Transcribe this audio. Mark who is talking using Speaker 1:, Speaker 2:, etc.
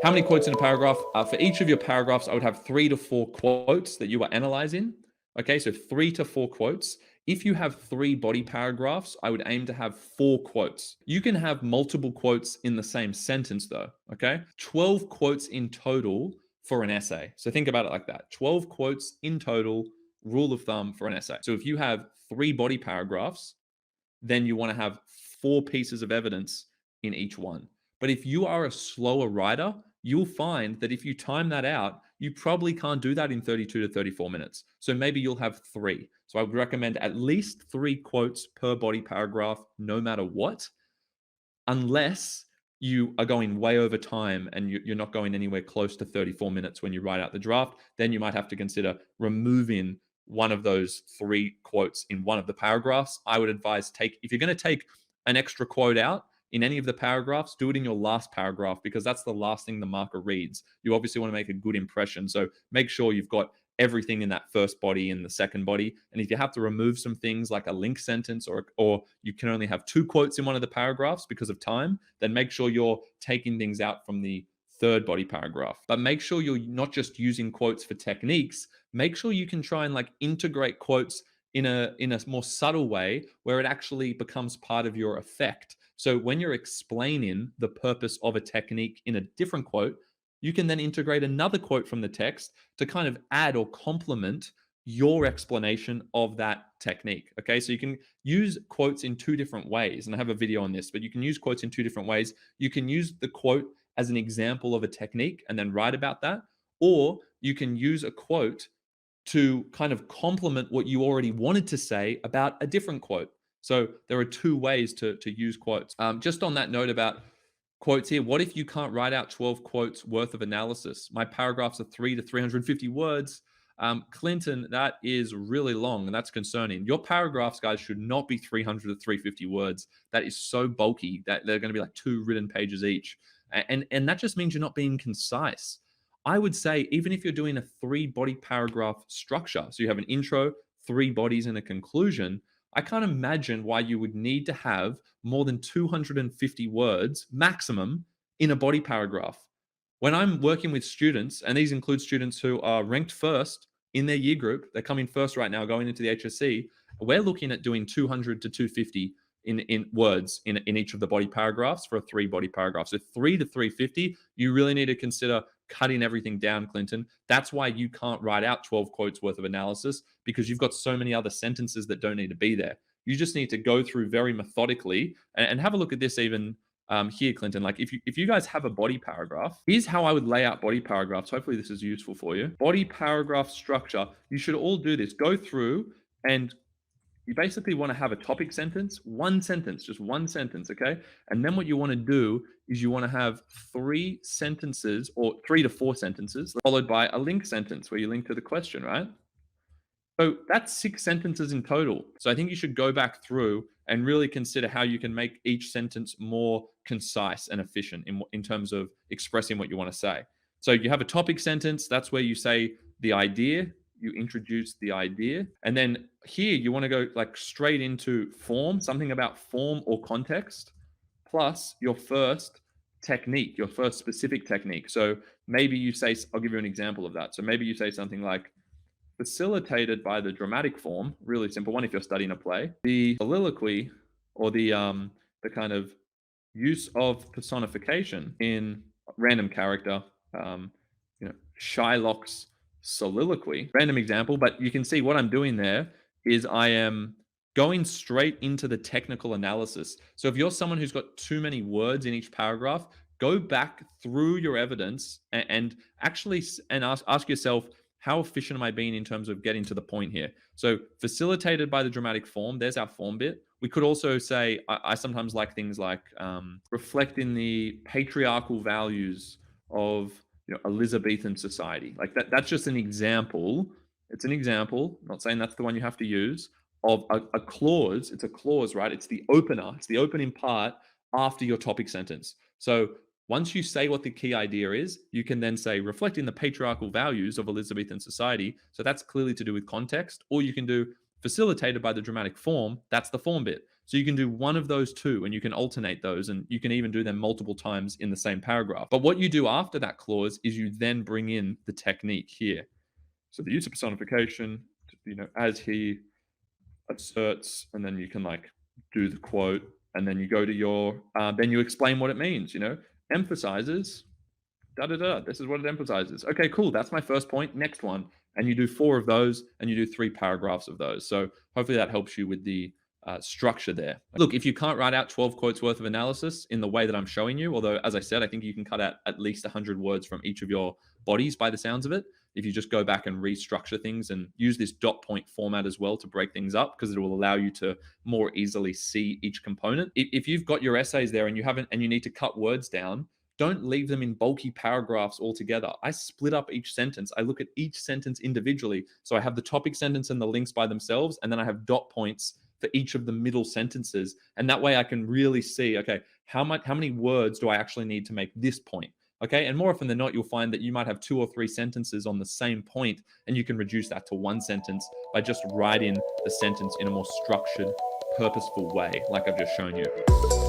Speaker 1: How many quotes in a paragraph? For each of your paragraphs, I would have 3 to 4 quotes that you are analyzing. Okay, so 3 to 4 quotes. If you have 3 body paragraphs, I would aim to have 4 quotes. You can have multiple quotes in the same sentence, though. Okay, 12 quotes in total for an essay. So think about it like that: 12 quotes in total, rule of thumb for an essay. So if you have 3 body paragraphs, then you want to have 4 pieces of evidence in each one. But if you are a slower writer, you'll find that if you time that out, you probably can't do that in 32 to 34 minutes. So maybe you'll have 3. So I would recommend at least 3 quotes per body paragraph, no matter what, unless you are going way over time and you're not going anywhere close to 34 minutes when you write out the draft. Then you might have to consider removing one of those 3 quotes in one of the paragraphs. I would advise if you're going to take an extra quote out in any of the paragraphs, do it in your last paragraph, because that's the last thing the marker reads. You obviously want to make a good impression. So make sure you've got everything in that first body and the second body. And if you have to remove some things like a link sentence, or you can only have 2 quotes in one of the paragraphs because of time, then make sure you're taking things out from the third body paragraph. But make sure you're not just using quotes for techniques. Make sure you can try and integrate quotes in a more subtle way where it actually becomes part of your effect. So when you're explaining the purpose of a technique in a different quote, you can then integrate another quote from the text to kind of add or complement your explanation of that technique. Okay, so you can use quotes in 2 different ways. And I have a video on this, but you can use quotes in 2 different ways. You can use the quote as an example of a technique and then write about that. Or you can use a quote to kind of complement what you already wanted to say about a different quote. So there are 2 ways to use quotes. Just on that note about quotes here, what if you can't write out 12 quotes worth of analysis? My paragraphs are 3 to 350 words. Clinton, that is really long, and that's concerning. Your paragraphs, guys, should not be 300 to 350 words. That is so bulky that they're going to be like 2 written pages each. And that just means you're not being concise. I would say, even if you're doing a 3 body paragraph structure, so you have an intro, 3 bodies, and a conclusion, I can't imagine why you would need to have more than 250 words maximum in a body paragraph. When I'm working with students, and these include students who are ranked first in their year group, they're coming first right now going into the HSC, we're looking at doing 200 to 250 in words in each of the body paragraphs for a 3 body paragraph. So 3 to 350, you really need to consider cutting everything down, Clinton. That's why you can't write out 12 quotes worth of analysis, because you've got so many other sentences that don't need to be there. You just need to go through very methodically and have a look at this even here, Clinton. Like if you guys have a body paragraph, here's how I would lay out body paragraphs. Hopefully this is useful for you. Body paragraph structure. You should all do this. Go through and you basically want to have a topic sentence, one sentence, just one sentence, okay? And then what you want to do is you want to have 3 sentences, or 3 to 4 sentences, followed by a link sentence where you link to the question, right? So that's 6 sentences in total. So I think you should go back through and really consider how you can make each sentence more concise and efficient in terms of expressing what you want to say. So you have a topic sentence. That's where you say the idea, you introduce the idea. And then here you want to go straight into form, something about form or context, plus your first technique, your first specific technique. So maybe you say, I'll give you an example of that. So maybe you say something like, facilitated by the dramatic form, really simple one if you're studying a play, the soliloquy, or the kind of use of personification in random character, Shylock's soliloquy, random example, but you can see what I'm doing there is I am going straight into the technical analysis. So if you're someone who's got too many words in each paragraph, go back through your evidence and actually ask yourself, how efficient am I being in terms of getting to the point here? So facilitated by the dramatic form, there's our form bit. We could also say, I sometimes like things like reflecting the patriarchal values of Elizabethan society. Like that's just an example. It's an example. I'm not saying that's the one you have to use, of a clause. It's a clause, right? It's the opener. It's the opening part after your topic sentence. So once you say what the key idea is, you can then say, reflecting the patriarchal values of Elizabethan society. So that's clearly to do with context. Or you can do, facilitated by the dramatic form, that's the form bit. So you can do one of those two and you can alternate those and you can even do them multiple times in the same paragraph. But what you do after that clause is you then bring in the technique here. So the use of personification, as he asserts, and then you can like do the quote, and then you go to your, then you explain what it means, emphasizes da da da. This is what it emphasizes. Okay, cool. That's my first point. Next one. And you do 4 of those and you do 3 paragraphs of those. So hopefully that helps you with the structure there. Look, if you can't write out 12 quotes worth of analysis in the way that I'm showing you, although, as I said, I think you can cut out at least 100 words from each of your bodies by the sounds of it. If you just go back and restructure things and use this dot point format as well to break things up, because it will allow you to more easily see each component. If you've got your essays there and you need to cut words down, don't leave them in bulky paragraphs altogether. I split up each sentence. I look at each sentence individually. So I have the topic sentence and the links by themselves, and then I have dot points for each of the middle sentences. And that way I can really see, okay, how many words do I actually need to make this point? Okay, and more often than not, you'll find that you might have 2 or 3 sentences on the same point, and you can reduce that to 1 sentence by just writing the sentence in a more structured, purposeful way, like I've just shown you.